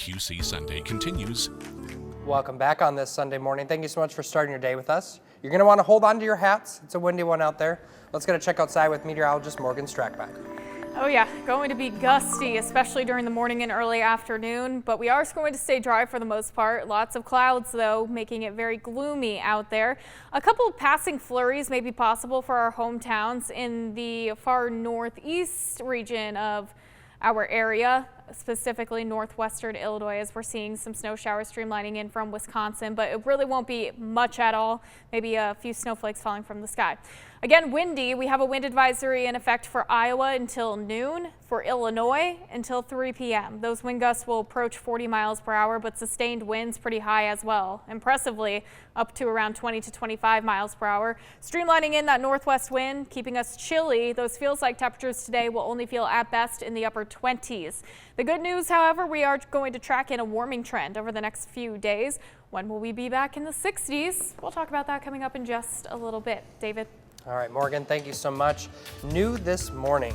QC Sunday continues. Welcome back on this Sunday morning. Thank you so much for starting your day with us. You're going to want to hold on to your hats. It's a windy one out there. Let's get a check outside with meteorologist Morgan Strackback. Oh yeah, going to be gusty, especially during the morning and early afternoon, but we are going to stay dry for the most part. Lots of clouds though, making it very gloomy out there. A couple of passing flurries may be possible for our hometowns in the far northeast region of our area, specifically northwestern Illinois, as we're seeing some snow showers streamlining in from Wisconsin, but it really won't be much at all. Maybe a few snowflakes falling from the sky. Again, windy. We have a wind advisory in effect for Iowa until noon, for Illinois until 3 p.m. Those wind gusts will approach 40 miles per hour, but sustained winds pretty high as well. Impressively, up to around 20 to 25 miles per hour. Streamlining in that northwest wind, keeping us chilly. Those feels-like temperatures today will only feel at best in the upper 20s. The good news, however, we are going to track in a warming trend over the next few days. When will we be back in the 60s? We'll talk about that coming up in just a little bit. David. All right, Morgan, thank you so much. New this morning,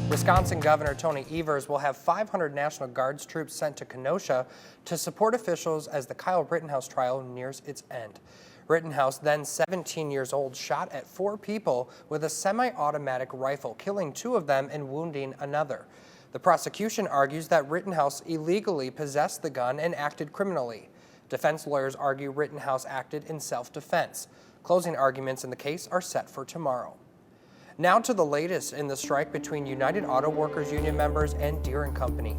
Wisconsin Governor Tony Evers will have 500 National Guards troops sent to Kenosha to support officials as the Kyle Rittenhouse trial nears its end. Rittenhouse, then 17 years old, shot at 4 people with a semi-automatic rifle, killing 2 of them and wounding another. The prosecution argues that Rittenhouse illegally possessed the gun and acted criminally. Defense lawyers argue Rittenhouse acted in self-defense. Closing arguments in the case are set for tomorrow. Now to the latest in the strike between United Auto Workers Union members and Deere & Company.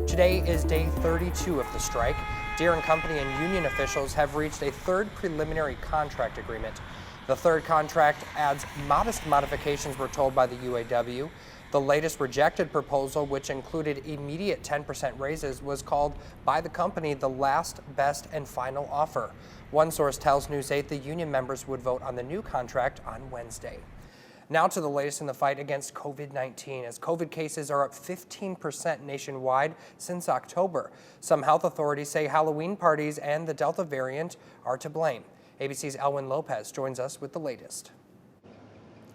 Today is day 32 of the strike. Deere & Company and union officials have reached a third preliminary contract agreement. The third contract adds modest modifications, we're told by the UAW. The latest rejected proposal, which included immediate 10% raises, was called by the company the last, best, and final offer. One source tells News 8 the union members would vote on the new contract on Wednesday. Now to the latest in the fight against COVID-19, as COVID cases are up 15% nationwide since October. Some health authorities say Halloween parties and the Delta variant are to blame. ABC's Elwin Lopez joins us with the latest.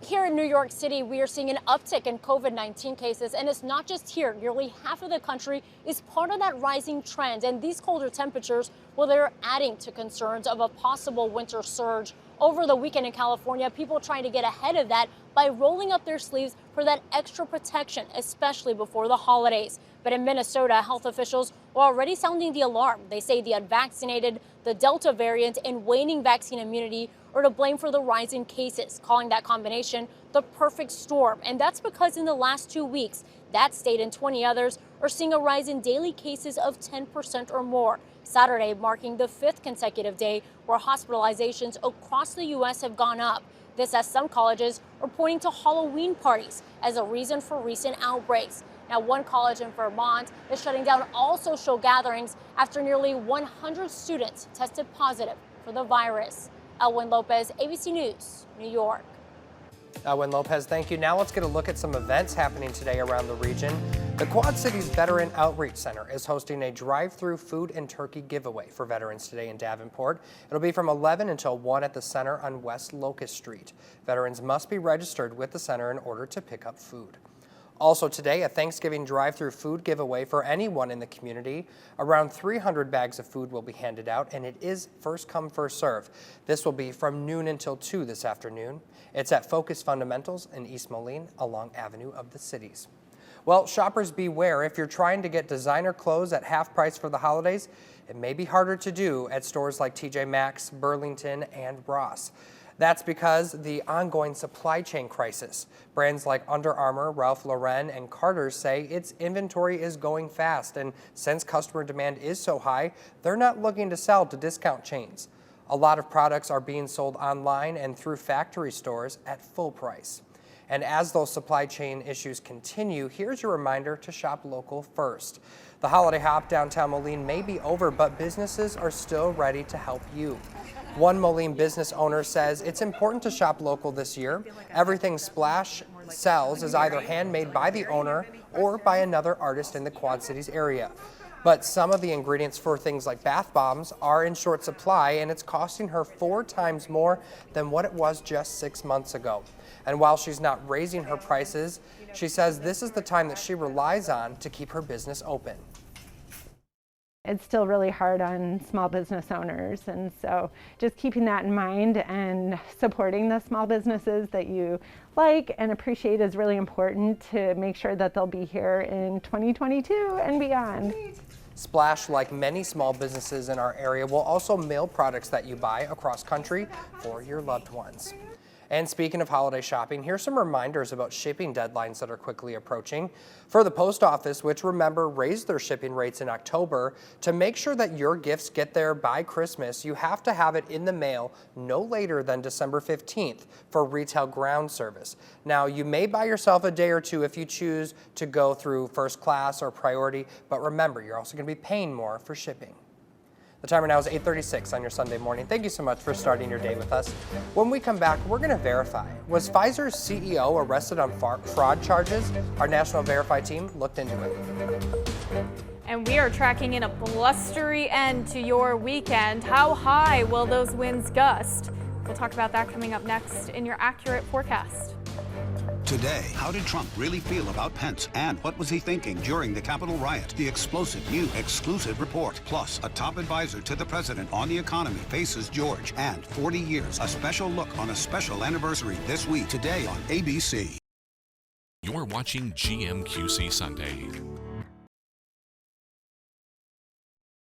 Here in New York City, we are seeing an uptick in COVID-19 cases, and it's not just here. Nearly half of the country is part of that rising trend, and these colder temperatures, well, they're adding to concerns of a possible winter surge. Over the weekend in California, people trying to get ahead of that by rolling up their sleeves for that extra protection, especially before the holidays. But in Minnesota, health officials are already sounding the alarm. They say the unvaccinated, the Delta variant, and waning vaccine immunity are to blame for the rise in cases, calling that combination the perfect storm. And that's because in the last 2 weeks, that state and 20 others are seeing a rise in daily cases of 10% or more. Saturday marking the 5th consecutive day where hospitalizations across the U.S. have gone up. This as some colleges are pointing to Halloween parties as a reason for recent outbreaks. Now, one college in Vermont is shutting down all social gatherings after nearly 100 students tested positive for the virus. Elwin Lopez, ABC News, New York. Elwin Lopez, thank you. Now let's get a look at some events happening today around the region. The Quad Cities Veteran Outreach Center is hosting a drive-through food and turkey giveaway for veterans today in Davenport. It'll be from 11 until 1 at the center on West Locust Street. Veterans must be registered with the center in order to pick up food. Also today, a Thanksgiving drive-through food giveaway for anyone in the community. Around 300 bags of food will be handed out, and it is first come, first serve. This will be from noon until 2 this afternoon. It's at Focus Fundamentals in East Moline along Avenue of the Cities. Well, shoppers beware. If you're trying to get designer clothes at half price for the holidays, it may be harder to do at stores like TJ Maxx, Burlington, and Ross. That's because the ongoing supply chain crisis. Brands like Under Armour, Ralph Lauren, and Carter's say its inventory is going fast, and since customer demand is so high, they're not looking to sell to discount chains. A lot of products are being sold online and through factory stores at full price. And as those supply chain issues continue, here's your reminder to shop local first. The holiday hop downtown Moline may be over, but businesses are still ready to help you. One Moline business owner says it's important to shop local this year. Everything Splash sells is either handmade by the owner or by another artist in the Quad Cities area. But some of the ingredients for things like bath bombs are in short supply, and it's costing her 4 times more than what it was just 6 months ago. And while she's not raising her prices, she says this is the time that she relies on to keep her business open. It's still really hard on small business owners, and so just keeping that in mind and supporting the small businesses that you like and appreciate is really important to make sure that they'll be here in 2022 and beyond. Splash, like many small businesses in our area, will also mail products that you buy across country for your loved ones. And speaking of holiday shopping, here's some reminders about shipping deadlines that are quickly approaching. For the post office, which remember raised their shipping rates in October, to make sure that your gifts get there by Christmas, you have to have it in the mail no later than December 15th for retail ground service. Now, you may buy yourself a day or two if you choose to go through first class or priority, but remember, you're also going to be paying more for shipping. The timer now is 8:36 on your Sunday morning. Thank you so much for starting your day with us. When we come back, we're going to verify. Was Pfizer's CEO arrested on fraud charges? Our National Verify team looked into it. And we are tracking in a blustery end to your weekend. How high will those winds gust? We'll talk about that coming up next in your accurate forecast. Today, how did Trump really feel about Pence, and what was he thinking during the Capitol riot? The explosive new exclusive report, plus a top advisor to the president on the economy faces George, and 40 years, a special look on a special anniversary this week, today on ABC. You're watching GMQC Sunday.